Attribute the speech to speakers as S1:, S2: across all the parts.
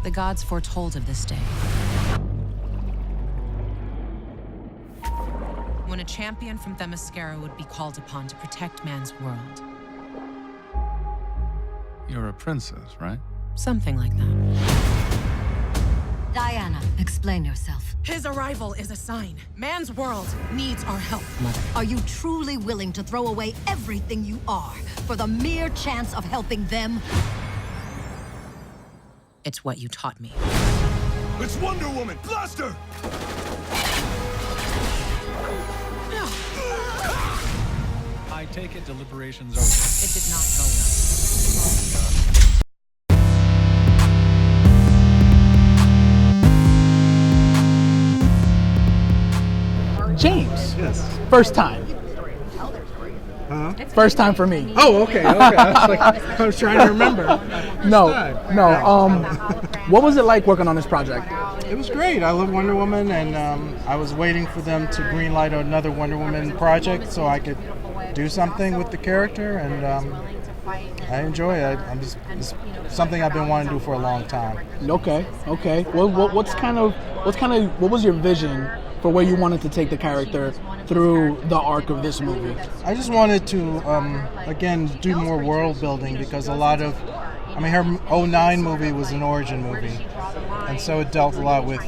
S1: The gods foretold of this day. When a champion from Themyscira would be called upon to protect man's world.
S2: You're a princess, right?
S1: Something like that.
S3: Diana, explain yourself.
S1: His arrival is a sign. Man's world needs our help, Mother.
S3: Are you truly willing to throw away everything you are for the mere chance of helping them?
S1: It's what you taught me.
S4: It's Wonder Woman! Blast her!
S2: I take it deliberations over.
S1: It did not go well.
S5: James.
S6: Yes.
S5: First time.
S6: Huh?
S5: First time for me.
S6: Oh, okay. I was trying to remember.
S5: No. What was it like working on this project?
S6: It was great. I love Wonder Woman, and I was waiting for them to greenlight another Wonder Woman project so I could do something with the character, and I enjoy it. It's something I've been wanting to do for a long time.
S5: Okay. What was your vision for where you wanted to take the character through the arc of this movie?
S6: I just wanted to, again, do more world building, because her 2009 movie was an origin movie, and so it dealt a lot with,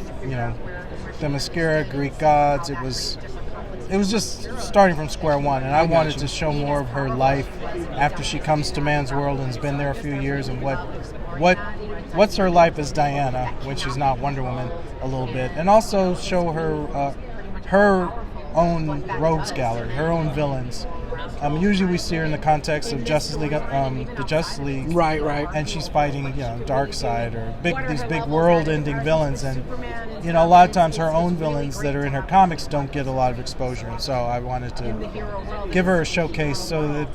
S6: Themyscira, Greek gods. It was just starting from square one, and I wanted to show more of her life after she comes to man's world and has been there a few years, and what's her life as Diana when she's not Wonder Woman a little bit, and also show her own rogues gallery, her own villains. Usually we see her in the context of Justice League, the Justice League,
S5: right,
S6: and she's fighting, Darkseid or these big world-ending villains, and a lot of times her own villains that are in her comics don't get a lot of exposure, and so I wanted to give her a showcase so that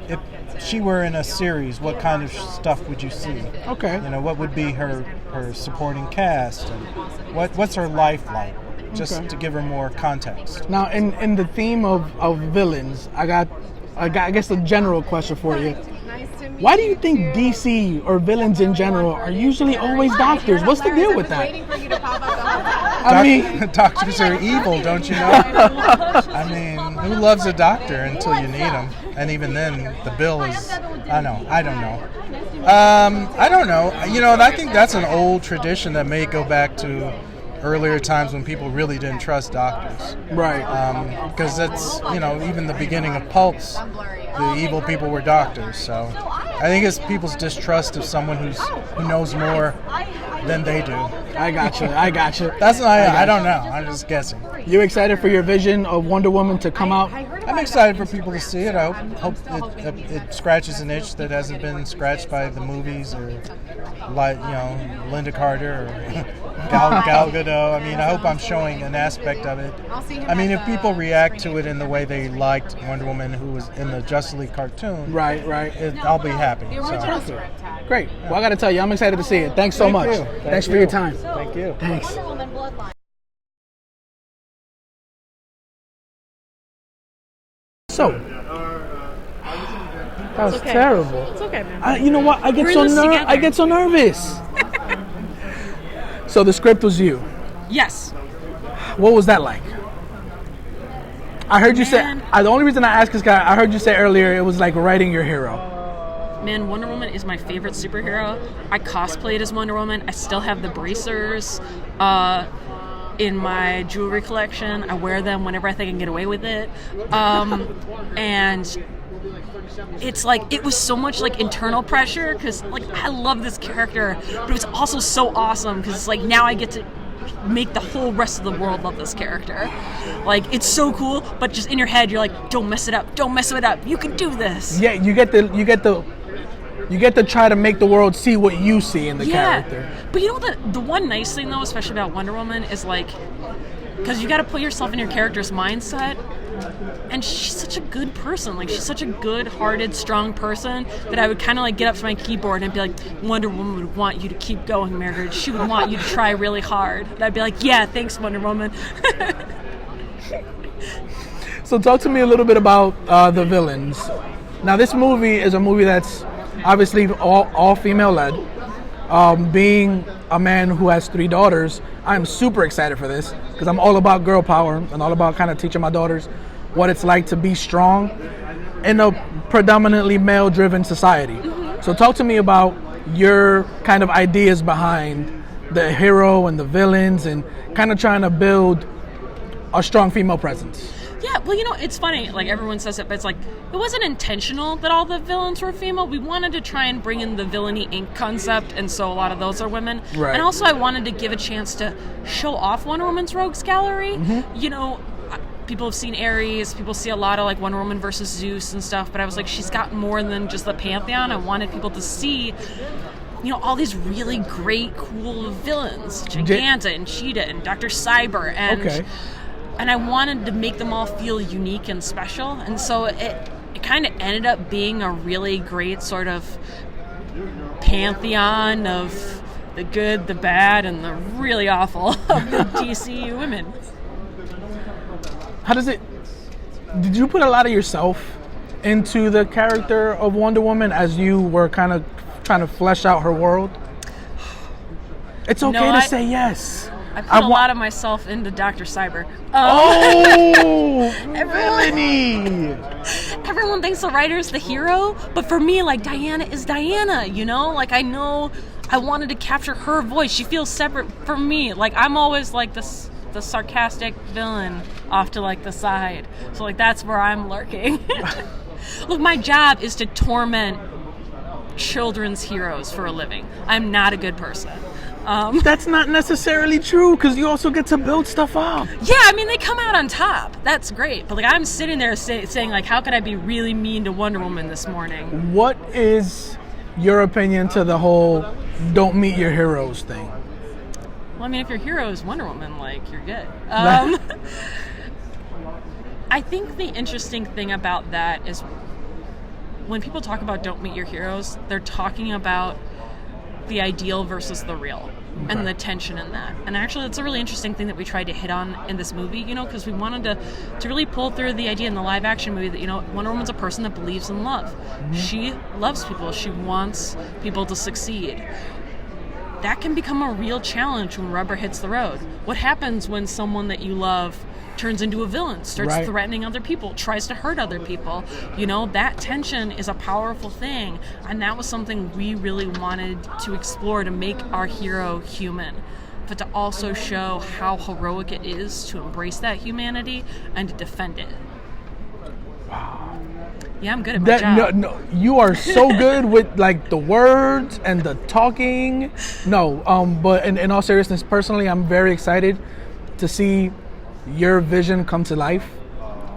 S6: if she were in a series, what kind of stuff would you see?
S5: Okay.
S6: What would be her supporting cast, and what's her life like? Just to give her more context.
S5: Now, in the theme of villains, I guess a general question for you. Why do you think DC or villains in general are usually always doctors? What's the deal with that?
S6: Doctors are evil, don't you know? Who loves a doctor until you need them? And even then, the bill is, I don't know. I don't know. I think that's an old tradition that may go back to earlier times when people really didn't trust doctors.
S5: Right.
S6: Because that's, even the beginning of Pulps, the evil people were doctors. So I think it's people's distrust of someone who knows more than they do.
S5: I got you.
S6: That's not, I don't know. I'm just guessing.
S5: You excited for your vision of Wonder Woman to come out?
S6: I'm excited for people to see it. I hope it scratches an itch that hasn't been scratched by the movies, or Linda Carter or Gal Gadot. I hope I'm showing an aspect of it. If people react to it in the way they liked Wonder Woman, who was in the Justice League cartoon,
S5: right,
S6: I'll be happy. So.
S5: Great. Well, I got to tell you, I'm excited to see it. Thanks so much. Thanks for your time.
S6: Thank you.
S5: Thanks. So, that was terrible.
S7: It's okay, man.
S5: You know what? I get so nervous. So the script was you.
S7: Yes.
S5: What was that like? I heard you say. The only reason I asked is because I heard you say earlier it was like writing your hero.
S7: Man, Wonder Woman is my favorite superhero. I cosplayed as Wonder Woman. I still have the bracers in my jewelry collection. I wear them whenever I think I can get away with it. And it's like, it was so much like internal pressure, because like I love this character, but it was also so awesome because it's like now I get to make the whole rest of the world love this character. Like, it's so cool, but just in your head you're like, don't mess it up, you can do this.
S5: Yeah, you get to try to make the world see what you see in the character.
S7: But you know the one nice thing though, especially about Wonder Woman, is like, because you got to put yourself in your character's mindset, and she's such a good person. Like, she's such a good-hearted, strong person that I would kind of like get up to my keyboard and be like, Wonder Woman would want you to keep going, Mairghread. She would want you to try really hard. And I'd be like, yeah, thanks, Wonder Woman.
S5: So talk to me a little bit about the villains. Now, this movie is a movie that's obviously all female-led. Being a man who has 3 daughters, I'm super excited for this because I'm all about girl power and all about kind of teaching my daughters what it's like to be strong in a predominantly male-driven society. So talk to me about your kind of ideas behind the hero and the villains and kind of trying to build a strong female presence.
S7: Yeah, well, it's funny, like everyone says it, but it's like, it wasn't intentional that all the villains were female. We wanted to try and bring in the villainy Inc. concept, and so a lot of those are women.
S5: Right.
S7: And also I wanted to give a chance to show off Wonder Woman's rogues gallery. People have seen Ares, people see a lot of like Wonder Woman versus Zeus and stuff, but I was like, she's got more than just the pantheon. I wanted people to see all these really great, cool villains. Giganta and Cheetah and Dr. Cyber and I wanted to make them all feel unique and special, and so it kind of ended up being a really great sort of pantheon of the good, the bad, and the really awful of the DC women.
S5: How does it... Did you put a lot of yourself into the character of Wonder Woman as you were kind of trying to flesh out her world? It's okay to say yes.
S7: I put a lot of myself into Dr. Cyber.
S5: Villainy!
S7: Everyone thinks the writer's the hero, but for me, like, Diana is Diana, Like, I know I wanted to capture her voice. She feels separate from me. Like, I'm always, like, the sarcastic villain off to, like, the side. So, like, that's where I'm lurking. Look, my job is to torment children's heroes for a living. I'm not a good person.
S5: That's not necessarily true, because you also get to build stuff up.
S7: Yeah, I mean, they come out on top. That's great. But, like, I'm sitting there saying, like, how could I be really mean to Wonder Woman this morning?
S5: What is your opinion to the whole don't meet your heroes thing?
S7: Well, I mean, if your hero is Wonder Woman, like, you're good. I think the interesting thing about that is when people talk about don't meet your heroes, they're talking about the ideal versus the real and the tension in that. And actually, it's a really interesting thing that we tried to hit on in this movie, because we wanted to really pull through the idea in the live action movie that, Wonder Woman's a person that believes in love. Mm-hmm. She loves people. She wants people to succeed. That can become a real challenge when rubber hits the road. What happens when someone that you love turns into a villain, starts threatening other people, tries to hurt other people? That tension is a powerful thing, and that was something we really wanted to explore, to make our hero human, but to also show how heroic it is to embrace that humanity and to defend it.
S5: Wow.
S7: Yeah, I'm good at my job.
S5: No, you are so good with like the words and the talking. But in all seriousness, personally, I'm very excited to see your vision come to life.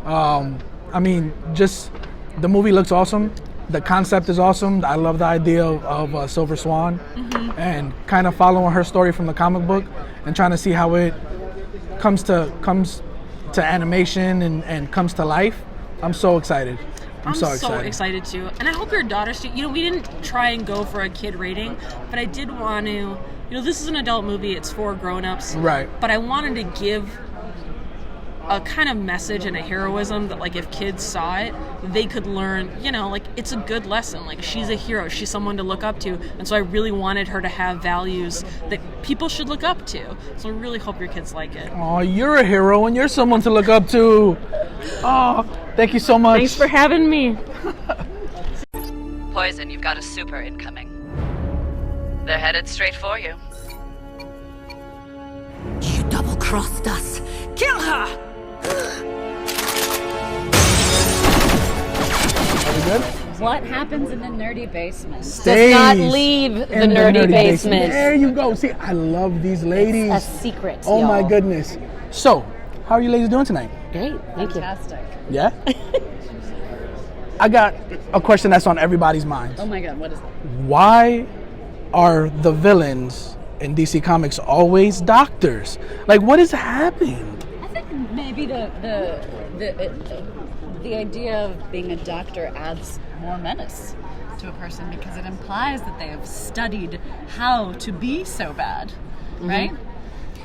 S5: I mean, just the movie looks awesome. The concept is awesome. I love the idea of Silver Swan, and kind of following her story from the comic book and trying to see how it comes to animation and comes to life. I'm so excited. I'm so
S7: excited too. And I hope your daughters too. We didn't try and go for a kid rating, but I did want to, this is an adult movie. It's for grown-ups.
S5: Right.
S7: But I wanted to give a kind of message and a heroism that, like, if kids saw it, they could learn, like, it's a good lesson. Like, she's a hero. She's someone to look up to. And so I really wanted her to have values that people should look up to. So I really hope your kids like it.
S5: Oh, you're a hero and you're someone to look up to. Oh, thank you so much.
S7: Thanks for having me.
S8: Poison, you've got a super incoming. They're headed straight for you.
S3: You double-crossed us. Kill her!
S5: Are we good?
S9: What happens in the nerdy basement
S5: Stays
S9: does not leave the nerdy basement.
S5: There you go. See, I love these ladies.
S9: It's a secret.
S5: Oh,
S9: y'all.
S5: my goodness. So, how are you ladies doing tonight?
S9: Great. Thank Fantastic.
S5: You. Yeah? I got a question that's on everybody's mind.
S9: Oh my God, what is that?
S5: Why are the villains in DC Comics always doctors? Like, what is happening?
S9: I think maybe the idea of being a doctor adds more menace to a person because it implies that they have studied how to be so bad, right?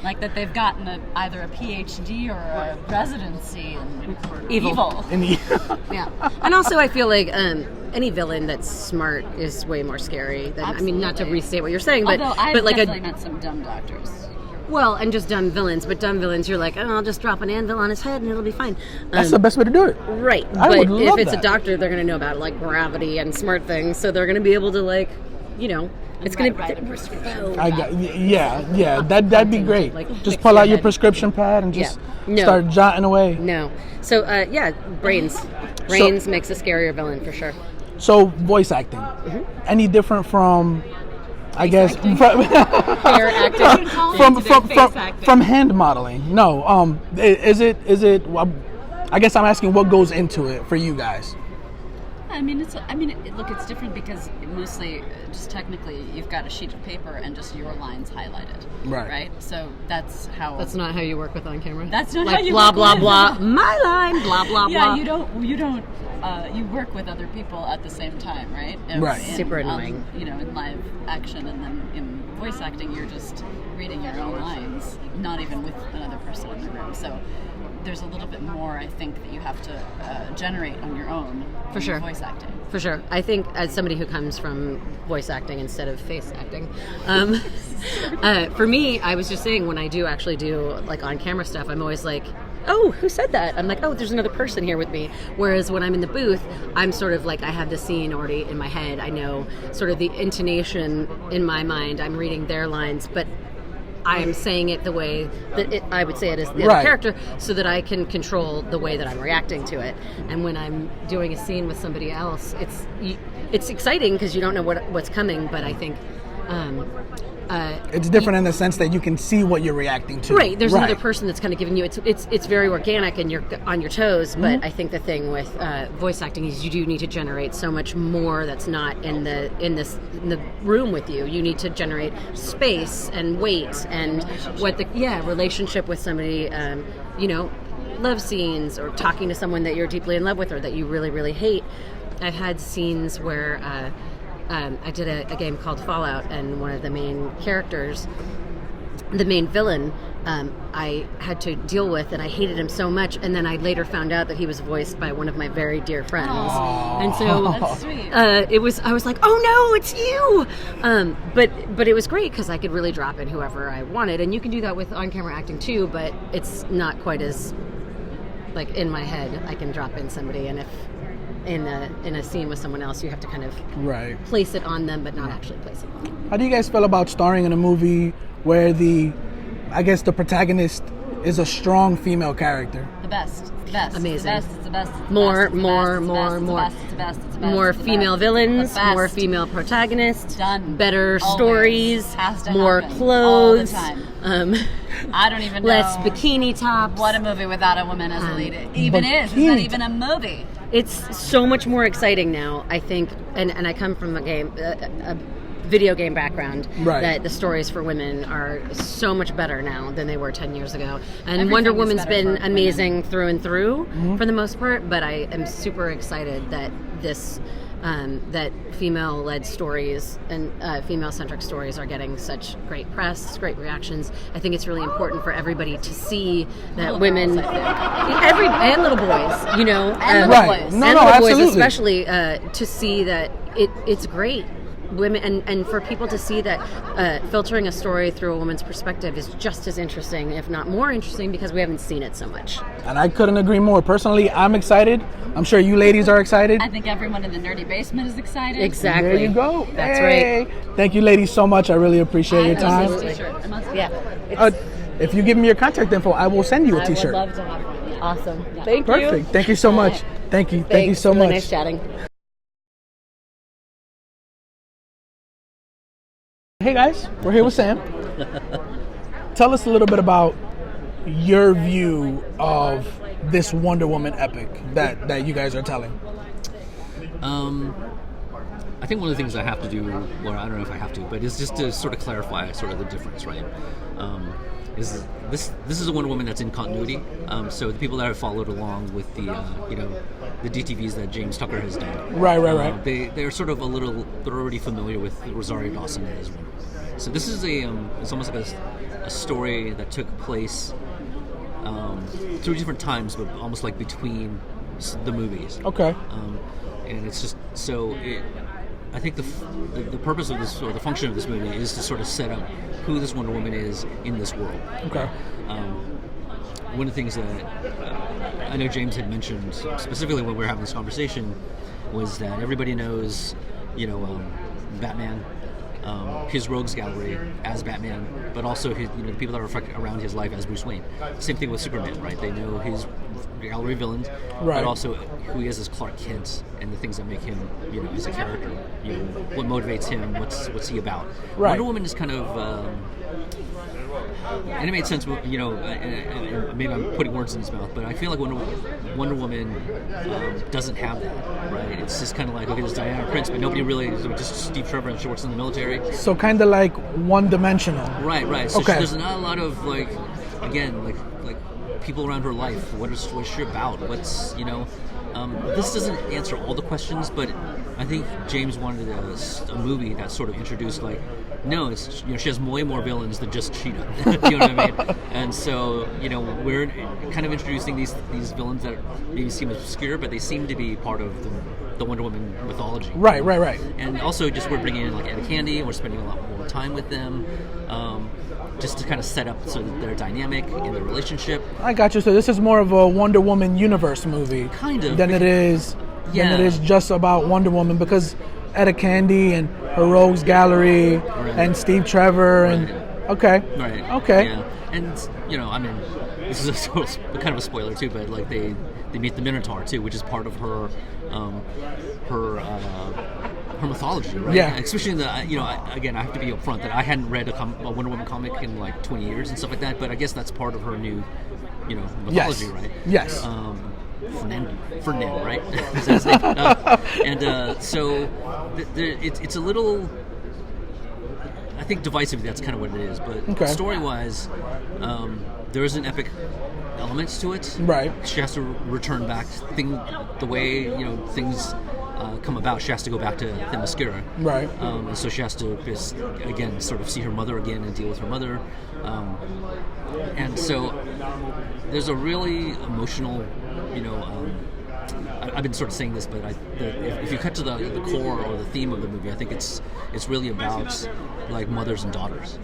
S9: Like that they've gotten either a PhD or a residency in evil.
S10: Yeah. And also I feel like any villain that's smart is way more scary than,
S9: Absolutely.
S10: I mean, not to restate what you're saying, but
S9: Although I've
S10: but like
S9: definitely met some dumb doctors.
S10: well, and just dumb villains, but dumb villains, you're like, oh, I'll just drop an anvil on his head and it'll be fine.
S5: That's the best way to do it.
S10: Right.
S5: I
S10: but
S5: would love
S10: if it's
S5: that.
S10: a doctor, they're going to know about like gravity and smart things, so they're going to be able to like, you know, it's going to
S9: write a prescription.
S5: Yeah, that'd be great.
S10: Like,
S5: just
S10: fix
S5: pull
S10: your
S5: out your
S10: head.
S5: prescription pad and just
S10: Yeah. No.
S5: start jotting away.
S10: No. So, yeah, brains. Brains makes a scarier villain for sure.
S5: So, voice acting. Any different from, I guess,
S10: Hair acting.
S5: from hand modeling? No. Is it? Well, I guess I'm asking what goes into it for you guys.
S9: Look, it's different because mostly, just technically, you've got a sheet of paper and just your lines highlighted.
S5: Right.
S9: So that's how.
S10: That's not how you work with on camera.
S9: That's not
S10: like,
S9: how you
S10: blah
S9: work
S10: blah
S9: with
S10: blah. My line. Blah blah
S9: yeah,
S10: blah.
S9: you don't. You work with other people at the same time, right?
S5: Right.
S10: Super annoying.
S9: In live action, and then in voice acting, you're just reading your own lines, not even with another person in the room. So there's a little bit more, I think, that you have to generate on your own.
S10: For sure.
S9: Voice acting.
S10: For sure. I think as somebody who comes from voice acting instead of face acting, for me, I was just saying when I do actually do like on camera stuff, I'm always like, oh, who said that? I'm like, oh, there's another person here with me. Whereas when I'm in the booth, I'm sort of like, I have the scene already in my head. I know sort of the intonation in my mind. I'm reading their lines, but I'm saying it the way that I would say it as the other character, so that I can control the way that I'm reacting to it. And when I'm doing a scene with somebody else, it's exciting because you don't know what's coming. But I think
S5: it's different in the sense that you can see what you're reacting to.
S10: Right. There's another person that's kind of giving you. It's very organic and you're on your toes. But
S5: Mm-hmm.
S10: I think the thing with voice acting is you do need to generate so much more that's not in the room with you. You need to generate space and weight and relationship with somebody. Love scenes or talking to someone that you're deeply in love with or that you really really hate. I've had scenes where. I did a game called Fallout, and one of the main characters, the main villain, I had to deal with, and I hated him so much. And then I later found out that he was voiced by one of my very dear friends. Aww. And so
S9: That's sweet.
S10: I was like, oh no, it's you. But it was great because I could really drop in whoever I wanted, and you can do that with on-camera acting too. But it's not quite as like in my head. I can drop in somebody, and if in a scene with someone else, you have to kind of place it on them, but not actually place it on them.
S5: How do you guys feel about starring in a movie where the protagonist is a strong female character?
S9: The best.
S10: Amazing.
S9: It's the best.
S10: More.
S9: It's the best.
S10: More female villains, more female protagonists, better stories, more clothes.
S9: All the time. I don't even know.
S10: Less bikini tops.
S9: What a movie without a woman as a lead even is. It's not even a movie.
S10: It's so much more exciting now, I think, and I come from a video game background, that the stories for women are so much better now than they were 10 years ago. And
S9: Everything
S10: Wonder
S9: is
S10: Woman's
S9: better
S10: been
S9: for
S10: amazing
S9: women.
S10: through and through for the most part, but I am super excited that this that female-led stories and female-centric stories are getting such great press, great reactions. I think it's really important for everybody to see that women, and little boys, you know,
S9: and little boys,
S10: and little
S5: absolutely.
S10: boys especially, to see that it's great. Women and for people to see that filtering a story through a woman's perspective is just as interesting, if not more interesting, because we haven't seen it so much.
S5: And I couldn't agree more. Personally, I'm excited. I'm sure you ladies are excited.
S9: I think everyone in the nerdy basement is excited.
S10: Exactly.
S5: There you go.
S10: That's
S5: right. Thank you, ladies, so much. I really appreciate your time. If you give me your contact info, I will send you a T-shirt.
S10: I would love to have one. Awesome. Thank you.
S5: Perfect. Thank you so much. Thank you. Thank you so
S10: really
S5: much.
S10: Nice chatting.
S5: Hey guys, we're here with Sam. Tell us a little bit about your view of this Wonder Woman epic that you guys are telling.
S11: I think one of the things I have to do, well, I don't know if I have to, but is just to sort of clarify sort of the difference, right? Is this is a Wonder Woman that's in continuity. So the people that have followed along with the the DTVs that James Tucker has done.
S5: Right.
S11: They're sort of they're already familiar with Rosario Dawson as well. So this is it's almost like a story that took place through different times, but almost like between the movies.
S5: Okay.
S11: And it's just I think the purpose of this, or the function of this movie, is to sort of set up who this Wonder Woman is in this world.
S5: Okay.
S11: One of the things that I know James had mentioned specifically when we were having this conversation was that everybody knows, Batman, his rogues gallery as Batman, but also his, the people that are around his life as Bruce Wayne. Same thing with Superman, right? They know his gallery villains, but also who he is as Clark Kent and the things that make him, as a character. What motivates him? What's he about?
S5: Right.
S11: Wonder Woman is kind of. And it made sense, and maybe I'm putting words in his mouth, but I feel like Wonder Woman doesn't have that, right? It's just kind of like, okay, there's Diana Prince, but nobody really, just Steve Trevor and Shorts in the military.
S5: So kind of like one-dimensional.
S11: Right. So
S5: okay.
S11: There's not a lot of, like people around her life. What's she about? What's, this doesn't answer all the questions, but I think James wanted a movie that sort of introduced, no, it's, she has way more villains than just Cheetah. You know what I mean? And so, we're kind of introducing these villains that maybe seem obscure, but they seem to be part of the Wonder Woman mythology.
S5: Right.
S11: And also, just we're bringing in Etta Candy, and we're spending a lot more time with them, just to kind of set up so that their dynamic in their relationship.
S5: I got you. So this is more of a Wonder Woman universe movie,
S11: kind of,
S5: than it is just about Wonder Woman, because Etta Candy and her Rogues Gallery and Steve Trevor and okay.
S11: Yeah. And this is kind of a spoiler too, but they meet the Minotaur too, which is part of her mythology, right?
S5: Yeah.
S11: Especially in again, I have to be upfront that I hadn't read a Wonder Woman comic in 20 years and stuff like that, but I guess that's part of her new, mythology, right?
S5: Yes.
S11: Ferdinand, right? Is that his name? So it's a little, I think, divisive. That's kind of what it is. But story-wise, there is an epic element to it.
S5: Right.
S11: She has to return back the way things come about. She has to go back to Themyscira.
S5: Right.
S11: And so she has to again sort of see her mother again and deal with her mother. And so there's a really emotional, I've been sort of saying this, but if you cut to the core or the theme of the movie, I think it's really about mothers and daughters.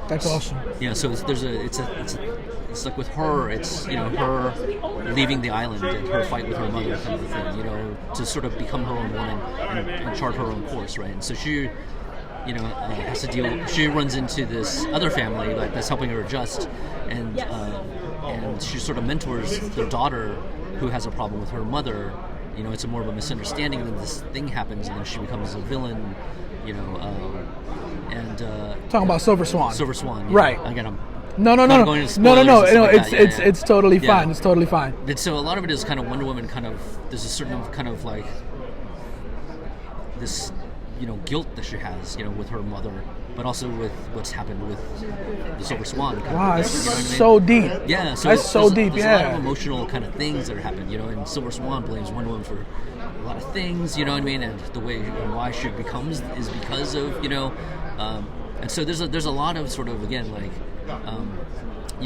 S5: That's awesome.
S11: Yeah. So it's like with her, it's her leaving the island and her fight with her mother kind of thing. To sort of become her own woman and chart her own course, right? And so she. Has to deal. She runs into this other family that's helping her adjust, and she sort of mentors their daughter, who has a problem with her mother. It's more of a misunderstanding, and then this thing happens, and then she becomes a villain.
S5: Talking about Silver Swan.
S11: Silver Swan,
S5: right?
S11: Again, I'm
S5: no. It's totally fine. It's totally fine.
S11: And so a lot of it is kind of Wonder Woman. There's a certain kind of this. Guilt that she has, with her mother, but also with what's happened with the Silver Swan.
S5: Wow, it's so deep.
S11: Yeah, so
S5: that's so deep.
S11: There's a lot of emotional kind of things that are happening, and Silver Swan blames Wonder Woman for a lot of things, and the way and why she becomes is because of, and so there's a lot of sort of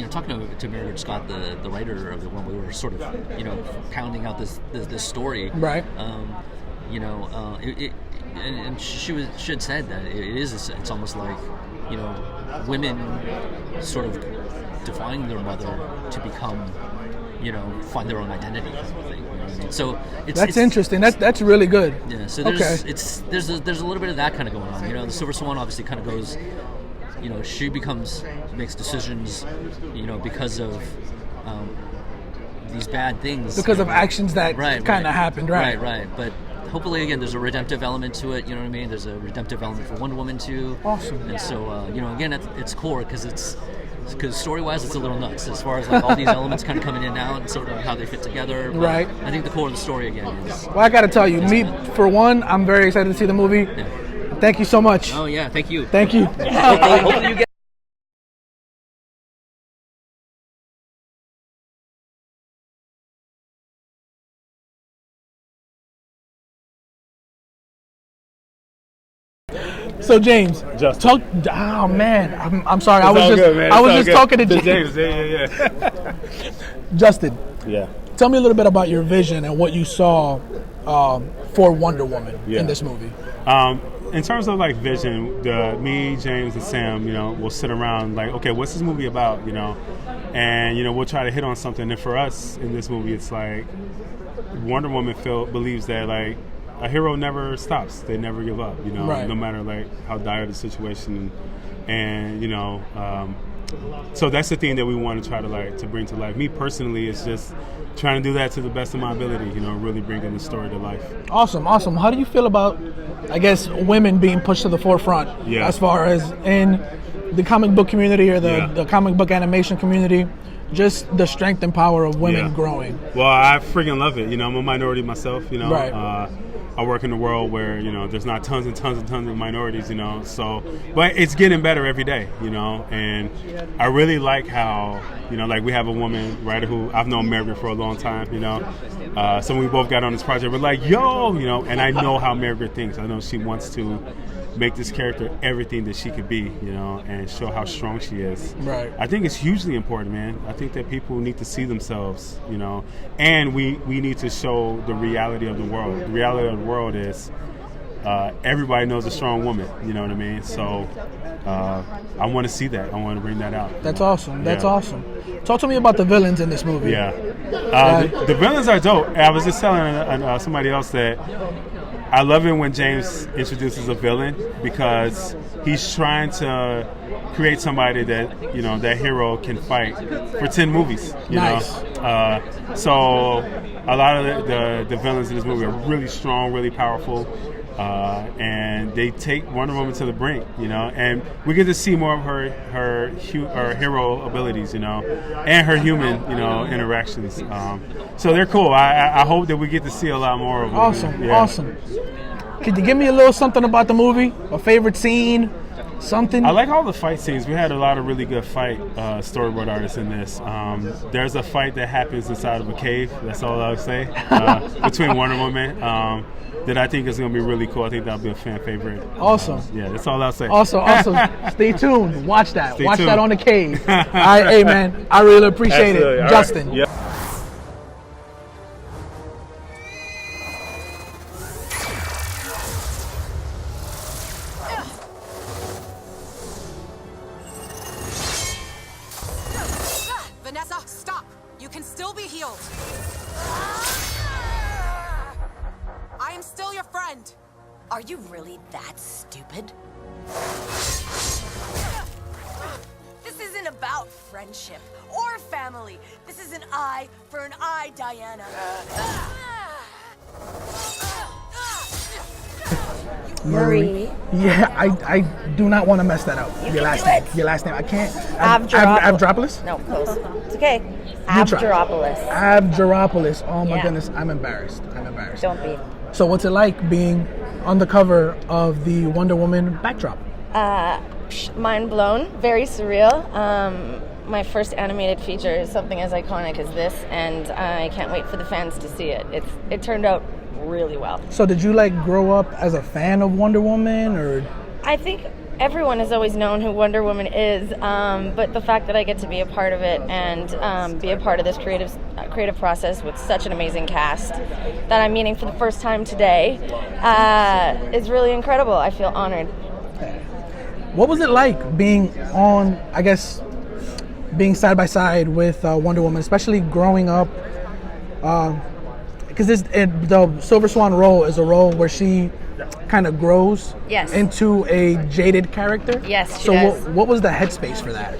S11: talking to Mairghread Scott, the writer of the one, we were sort of, pounding out this story,
S5: right?
S11: And she had said that it's almost like women sort of defying their mother to become find their own identity kind of thing. So it's
S5: interesting. That's really good.
S11: Yeah. So there's a little bit of that kind of going on. The Silver Swan obviously kind of goes. She makes decisions. Because of these bad things.
S5: Because of actions that kind of happened. Right.
S11: Right. But hopefully, again, there's a redemptive element to it. You know what I mean? There's a redemptive element for Wonder Woman too.
S5: Awesome.
S11: And so, again, it's core because story-wise, it's a little nuts as far as all these elements kind of coming in and out and sort of how they fit together. But
S5: right.
S11: I think the core of the story again is.
S5: Well, I got to tell you, for one, I'm very excited to see the movie.
S11: Yeah.
S5: Thank you so much.
S11: Oh yeah, thank you.
S5: Thank you.
S11: Hopefully you get
S5: So James,
S12: Justin.
S5: Oh man, I'm sorry.
S12: It's
S5: I was
S12: all
S5: just
S12: good, man.
S5: I
S12: It's
S5: was
S12: all
S5: just
S12: good.
S5: talking to
S12: To
S5: James.
S12: Yeah.
S5: Justin,
S12: Yeah.
S5: tell me a little bit about your vision and what you saw for Wonder Woman in this movie.
S12: In terms of like vision, me, James, and Sam, we'll sit around like, okay, what's this movie about, and we'll try to hit on something. And for us in this movie, it's like Wonder Woman believes that like a hero never stops; they never give up,
S5: Right.
S12: no matter like how dire the situation, and so that's the thing that we want to try to bring to life. Me personally, it's just trying to do that to the best of my ability, really bringing the story to life.
S5: Awesome. How do you feel about, I guess, women being pushed to the forefront as far as in the comic book community or the comic book animation community, just the strength and power of women growing?
S12: Well, I freaking love it. I'm a minority myself,
S5: Right.
S12: I work in a world where, there's not tons and tons and tons of minorities, so, but it's getting better every day, and I really like how, like we have a woman writer who I've known Mairghread for a long time, so we both got on this project, we're like, yo, and I know how Mairghread thinks. I know she wants to make this character everything that she could be, and show how strong she is.
S5: Right.
S12: I think it's hugely important, man. I think that people need to see themselves, and we need to show the reality of the world. The reality of the world is everybody knows a strong woman, you know what I mean? So I want to see that. I want to bring that out.
S5: That's awesome. That's awesome. Talk to me about the villains in this movie.
S12: Yeah. The villains are dope. I was just telling somebody else that I love it when James introduces a villain because he's trying to create somebody that, that hero can fight for 10 movies, you know? So a lot of the villains in this movie are really strong, really powerful, and they take Wonder Woman to the brink, and we get to see more of her hero abilities, and her human, interactions. So they're cool. I hope that we get to see a lot more of them.
S5: Awesome, awesome. Could you give me a little something about the movie? A favorite scene? Something?
S12: I like all the fight scenes. We had a lot of really good fight storyboard artists in this. There's a fight that happens inside of a cave. That's all I would say. Between Wonder Woman. That I think is going to be really cool. I think that'll be a fan favorite.
S5: Awesome.
S12: Yeah, that's all I'll say.
S5: Awesome. Stay tuned. Watch that.
S12: Stay
S5: Watch
S12: tuned.
S5: that on the cave. All right, hey man, I really appreciate
S12: Absolutely.
S5: it,
S12: All
S5: Justin.
S12: right. Yep.
S1: Vanessa, stop! You can still be healed. I am still your friend.
S3: Are you really that stupid? This isn't about friendship or family. This is an eye for an eye, Diana.
S5: Marie. Yeah, I do not want to mess that up. Your last name. Your last name. I can't. Avgeropoulos?
S13: No, close. It's okay.
S5: You try.
S13: Avgeropoulos.
S5: Avgeropoulos. Oh my
S13: Yeah.
S5: goodness, I'm embarrassed.
S13: Don't be.
S5: So what's it like being on the cover of the Wonder Woman backdrop?
S13: Mind blown. Very surreal. My first animated feature is something as iconic as this, and I can't wait for the fans to see it. It turned out really well.
S5: So did you grow up as a fan of Wonder Woman, or?
S13: I think everyone has always known who Wonder Woman is, but the fact that I get to be a part of it and be a part of this creative process with such an amazing cast that I'm meeting for the first time today is really incredible. I feel honored.
S5: What was it like being on, I guess, being side by side with Wonder Woman, especially growing up? Because the Silver Swan role is a role where she kind of grows into a jaded character.
S13: Yes, she
S5: so
S13: does.
S5: what was the headspace for that?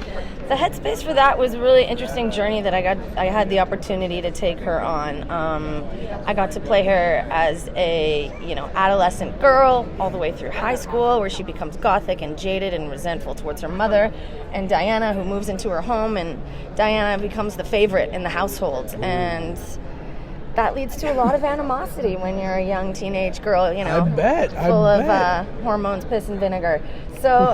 S13: The headspace for that was a really interesting journey that I had the opportunity to take her on. I got to play her as a adolescent girl all the way through high school, where she becomes gothic and jaded and resentful towards her mother, and Diana, who moves into her home, and Diana becomes the favorite in the household, and that leads to a lot of animosity when you're a young teenage girl,
S5: I bet.
S13: full of hormones, piss, and vinegar. So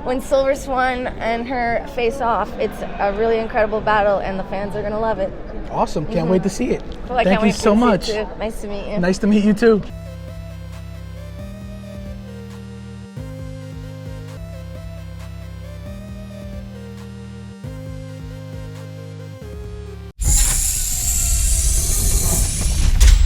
S13: when Silver Swan and her face off, it's a really incredible battle, and the fans are going to love it.
S5: Awesome. Can't wait to see it.
S13: Well, I
S5: Thank
S13: can't
S5: you
S13: wait
S5: so
S13: to see
S5: much.
S13: it too. Nice to meet you.
S5: Nice to meet you too.